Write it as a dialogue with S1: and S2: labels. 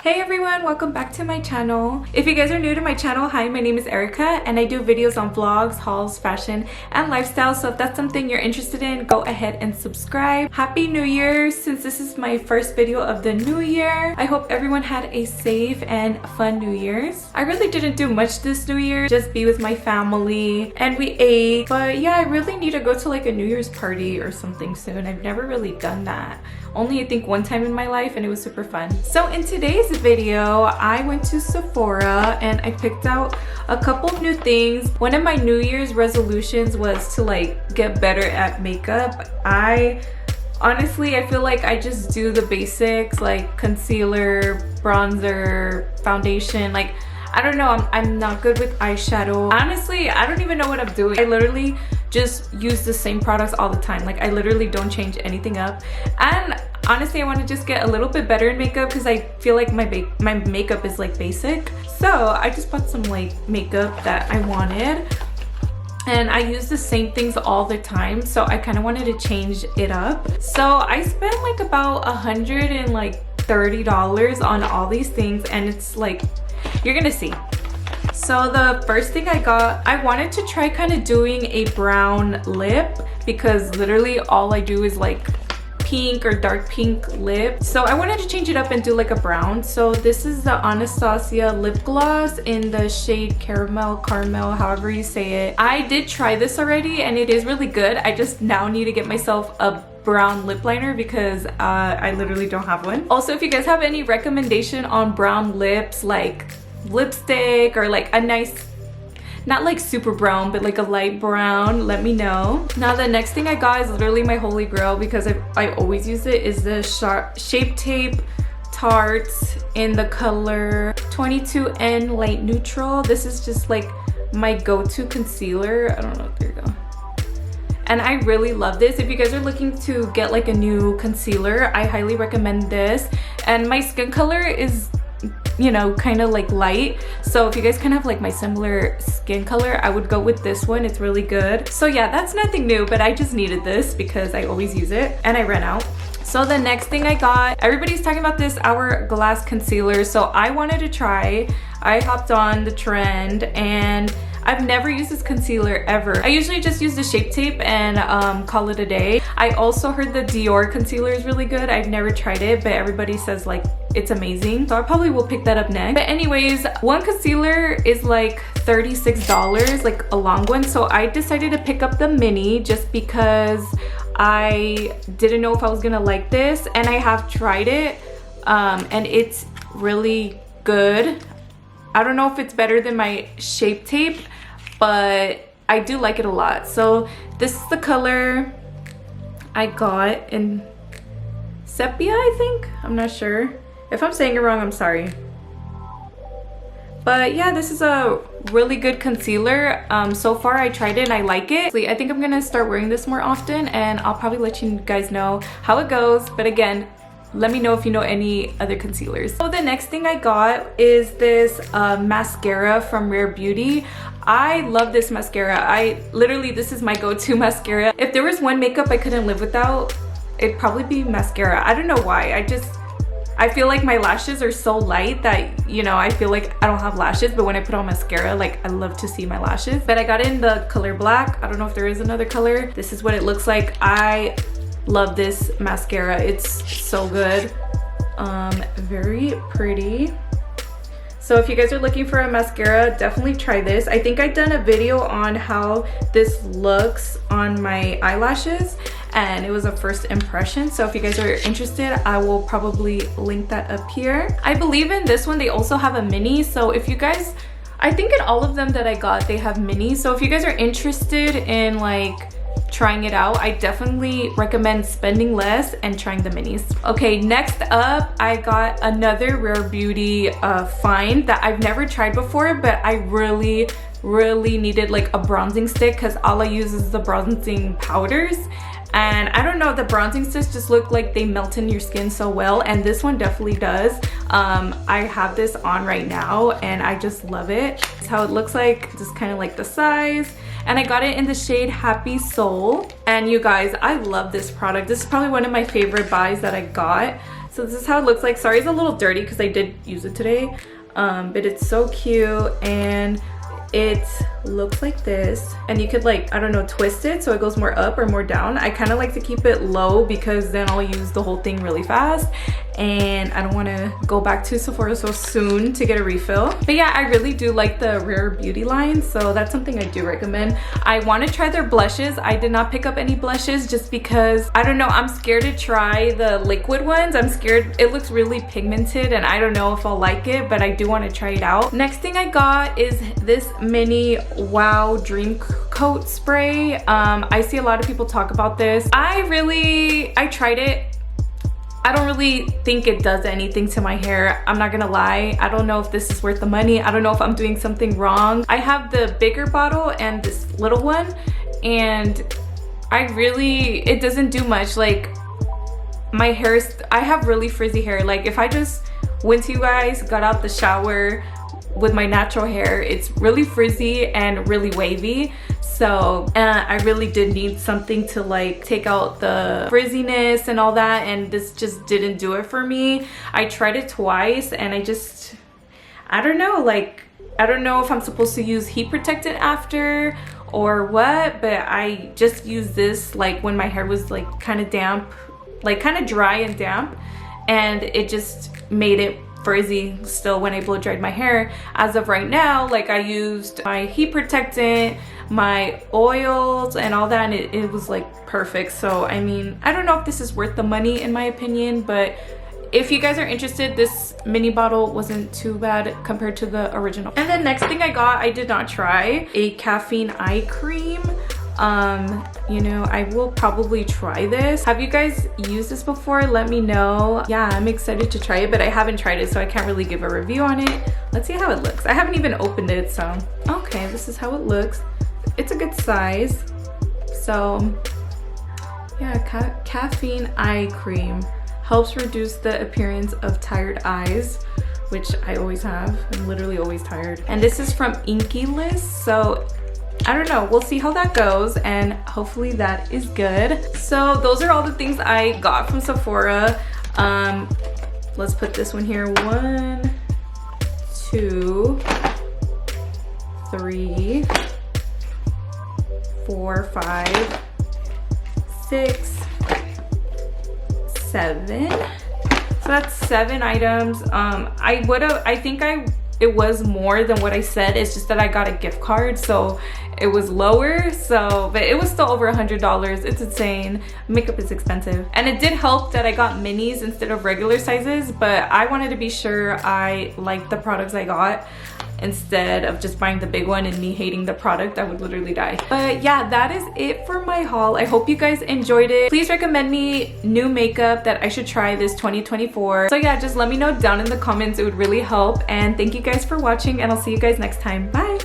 S1: Hey everyone, welcome back to my channel. If you guys are new to my channel, hi, my name is Erica and I do videos on vlogs, hauls, fashion, and lifestyle. So if that's something you're interested in, go ahead and subscribe. Happy New Year, since this is my first video of the new year. I hope everyone had a safe and fun New Year's. I really didn't do much this New Year, just be with my family and we ate. But yeah, I really need to go to like a New Year's party or something soon. I've never really done that. Only I think one time in my life and it was super fun. So in today's video, I went to Sephora and I picked out a couple of new things. One of my New Year's resolutions was to like get better at makeup. Honestly, I feel like I just do the basics like concealer, bronzer, foundation. Like, I don't know, I'm not good with eyeshadow. Honestly, I don't even know what I'm doing. I literally just use the same products all the time. Like, I literally don't change anything up. And honestly, I want to just get a little bit better in makeup because I feel like my makeup is like basic. So I just bought some like makeup that I wanted. And I use the same things all the time, so I kind of wanted to change it up. So I spent like about $130 on all these things, and it's like, you're gonna see. So the first thing I got, I wanted to try kind of doing a brown lip because literally all I do is like pink or dark pink lip. So I wanted to change it up and do like a brown. So this is the Anastasia lip gloss in the shade caramel, however you say it. I did try this already and it is really good. I just now need to get myself a brown lip liner because I literally don't have one. Also, if you guys have any recommendation on brown lips, like lipstick or like a nice, not like super brown, but like a light brown, let me know. Now the next thing I got is literally my holy grail because I always use it, is the Shape Tape Tarts in the color 22N Light Neutral. This is just like my go-to concealer. I don't know, there you go. And I really love this. If you guys are looking to get like a new concealer, I highly recommend this. And my skin color is, you know, kind of like light, so if you guys kind of have like my similar skin color, I would go with this one. It's really good. So yeah, that's nothing new, but I just needed this because I always use it and I ran out. So the next thing I got, everybody's talking about this Hourglass concealer, so I wanted to try. I hopped on the trend and I've never used this concealer ever. I usually just use the Shape Tape and call it a day. I also heard the Dior concealer is really good. I've never tried it, but everybody says like it's amazing. So I probably will pick that up next. But anyways, one concealer is like $36, like a long one. So I decided to pick up the mini just because I didn't know if I was gonna like this, and I have tried it and it's really good. I don't know if it's better than my Shape Tape, but I do like it a lot. So this is the color I got in sepia, I think. I'm not sure. If I'm saying it wrong, I'm sorry. But yeah, this is a really good concealer. So far I tried it and I like it. I think I'm gonna start wearing this more often and I'll probably let you guys know how it goes. But again, let me know if you know any other concealers. So the next thing I got is this mascara from Rare Beauty. I love this mascara. This is my go-to mascara. If there was one makeup I couldn't live without, it'd probably be mascara. I don't know why. I feel like my lashes are so light that, you know, I feel like I don't have lashes, but when I put on mascara, like I love to see my lashes. But I got it in the color black. I don't know if there is another color. This is what it looks like. I love this mascara. It's so good. Very pretty. So if you guys are looking for a mascara, definitely try this. I think I've done a video on how this looks on my eyelashes and it was a first impression. So if you guys are interested, I will probably link that up here. I believe in this one they also have a mini. So if you guys, I think in all of them that I got, they have minis. So if you guys are interested in like trying it out, I definitely recommend spending less and trying the minis. Okay, next up I got another Rare Beauty find that I've never tried before, but I really needed like a bronzing stick because all I use is the bronzing powders. And I don't know, the bronzing sticks just look like they melt in your skin so well, and this one definitely does. I have this on right now and I just love it. It's how it looks like, just kind of like the size. And I got it in the shade Happy Soul. And you guys, I love this product. This is probably one of my favorite buys that I got. So this is how it looks like. Sorry, it's a little dirty because I did use it today. But it's so cute, and it looks like this, and you could, like, I don't know, twist it so it goes more up or more down. I kind of like to keep it low because then I'll use the whole thing really fast, and I don't want to go back to Sephora so soon to get a refill. But yeah, I really do like the Rare Beauty line, so that's something I do recommend. I want to try their blushes. I did not pick up any blushes just because, I don't know, I'm scared to try the liquid ones. I'm scared. It looks really pigmented and I don't know if I'll like it, but I do want to try it out. Next thing I got is this mini Wow Dream Coat spray. I see a lot of people talk about this. I tried it. I don't really think it does anything to my hair. I'm not gonna lie. I don't know if this is worth the money. I don't know if I'm doing something wrong. I have the bigger bottle and this little one, and it doesn't do much. Like, my hair, I have really frizzy hair. Like, if I just went to you guys, got out the shower with my natural hair, it's really frizzy and really wavy. So I really did need something to, like, take out the frizziness and all that, and this just didn't do it for me. I tried it twice and I don't know, like, I don't know if I'm supposed to use heat protectant after or what, but I just used this like when my hair was like kind of damp, like kind of dry and damp, and it just made it frizzy still when I blow dried my hair. As of right now, like, I used my heat protectant, my oils and all that, and it was like perfect. So I mean, I don't know if this is worth the money in my opinion, but if you guys are interested, this mini bottle wasn't too bad compared to the original. And then next thing I got, I did not try, a caffeine eye cream. You know, I will probably try this. Have you guys used this before? Let me know. Yeah, I'm excited to try it, but I haven't tried it, so I can't really give a review on it. Let's see how it looks. I haven't even opened it, so. Okay, this is how it looks. It's a good size. So, yeah, caffeine eye cream helps reduce the appearance of tired eyes, which I always have. I'm literally always tired. And this is from Inky List, so I don't know, we'll see how that goes, and hopefully that is good. So those are all the things I got from Sephora. Let's put this one here. 1, 2, 3, 4, 5, 6, 7. So that's 7 items. I think it was more than what I said. It's just that I got a gift card, so it was lower. So, but it was still over $100. It's insane. Makeup is expensive. And it did help that I got minis instead of regular sizes, but I wanted to be sure I liked the products I got instead of just buying the big one and me hating the product. I would literally die. But yeah, that is it for my haul. I hope you guys enjoyed it. Please recommend me new makeup that I should try this 2024. So yeah, just let me know down in the comments. It would really help. And thank you guys for watching, and I'll see you guys next time. Bye.